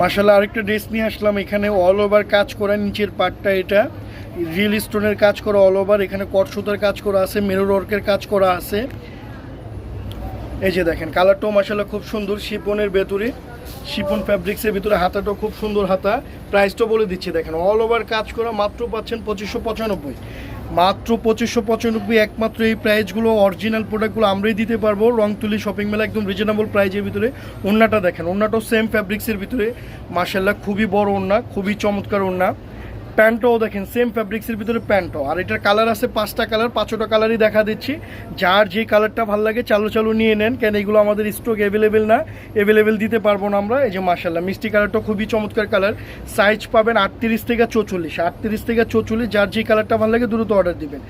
মাশাআল্লাহ আরেকটা ড্রেস নিয়ে আসলাম। এখানে অল ওভার কাজ করা, নিচের পার্টটা এটা রিয়েল স্টোনের কাজ করা অল ওভার। এখানে কট সুতার কাজ করা আছে, মিরর ওয়ার্কের কাজ করা আছে। এই যে দেখেন কালারটাও মাশাআল্লাহ খুব সুন্দর, শিফনের ভেতরে, শিফন ফ্যাব্রিক্সের ভিতরে। হাতাটাও খুব সুন্দর হাতা। প্রাইসটা বলে দিচ্ছি, দেখেন অল ওভার কাজ করা, মাত্র পাচ্ছেন 2595। মাত্র 2595, একমাত্র এই প্রাইসগুলো। অরিজিনাল প্রোডাক্টগুলো আমরাই দিতে পারবো। রংতুলি শপিং মেলা, একদম রিজনেবল প্রাইজের ভিতরে। ওড়নাটা দেখেন, ওড়নাটাও সেম ফ্যাব্রিক্সের ভিতরে মাশাআল্লাহ, খুবই বড় ওড়না, খুবই চমৎকার ওড়না। প্যান্টও দেখেন সেম ফ্যাব্রিক্সের ভিতরে প্যান্টও। আর এটার কালার আছে 5টা কালার, 5টা কালারই দেখা দিচ্ছি। যার যে কালারটা ভালো লাগে চালু নিয়ে নেন, কেন এগুলো আমাদের স্টক অ্যাভেলেবেল না, অ্যাভেলেবেল দিতে পারবো না আমরা। এই যে মাশাআল্লাহ মিষ্টি কালারটা খুবই চমৎকার কালার। সাইজ পাবেন 38 থেকে 44, 38 থেকে 44। যার যে কালারটা ভালো লাগে দ্রুত অর্ডার দিবেন।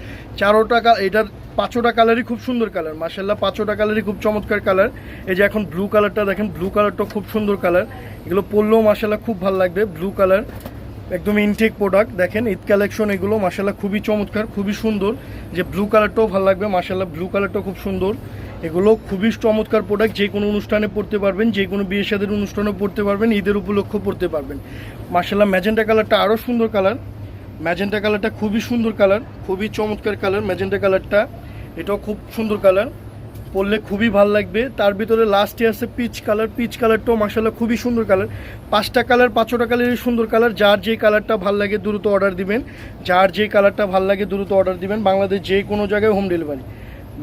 4টা এটার 5টা কালারই খুব সুন্দর কালার মাশাআল্লাহ, 5টা কালারই খুব চমৎকার কালার। এই যে এখন ব্লু কালারটা দেখেন, ব্লু কালারটা খুব সুন্দর কালার। এগুলো পরলেও মাশাআল্লাহ খুব ভালো লাগবে। ব্লু কালার একদম ইনটেক প্রোডাক্ট। দেখেন ঈদ কালেকশন এগুলো মাশাআল্লাহ খুবই চমৎকার, খুবই সুন্দর। যে ব্লু কালারটাও ভালো লাগবে মাশাআল্লাহ, ব্লু কালারটাও খুব সুন্দর। এগুলো খুবই চমৎকার প্রোডাক্ট, যে কোনো অনুষ্ঠানে পড়তে পারবেন, যে কোনো বিয়ে শাদীর অনুষ্ঠানেও পড়তে পারবেন, ঈদের উপলক্ষেও পড়তে পারবেন মাশাআল্লাহ। ম্যাজেন্টা কালারটা আরও সুন্দর কালার, ম্যাজেন্টা কালারটা খুবই সুন্দর কালার, খুবই চমৎকার কালার ম্যাজেন্টা কালারটা। এটাও খুব সুন্দর কালার, পরলে খুবই ভালো লাগবে। তার ভিতরে লাস্টে আছে পিচ কালার, পিচ কালারটাও মাশাআল্লাহ খুবই সুন্দর কালার। 5টা কালার, 5টা কালারই সুন্দর কালার। যার যে কালারটা ভালো লাগে দ্রুত অর্ডার দিবেন, যার যে কালারটা ভালো লাগে দ্রুত অর্ডার দিবেন। বাংলাদেশ যে কোনো জায়গায় হোম ডেলিভারি,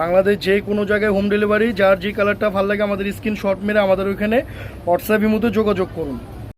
বাংলাদেশ যে কোনো জায়গায় হোম ডেলিভারি। যার যে কালারটা ভালো লাগে আমাদের স্ক্রিনশট মেরে আমাদের ওইখানে হোয়াটসঅ্যাপের মধ্যে যোগাযোগ করুন।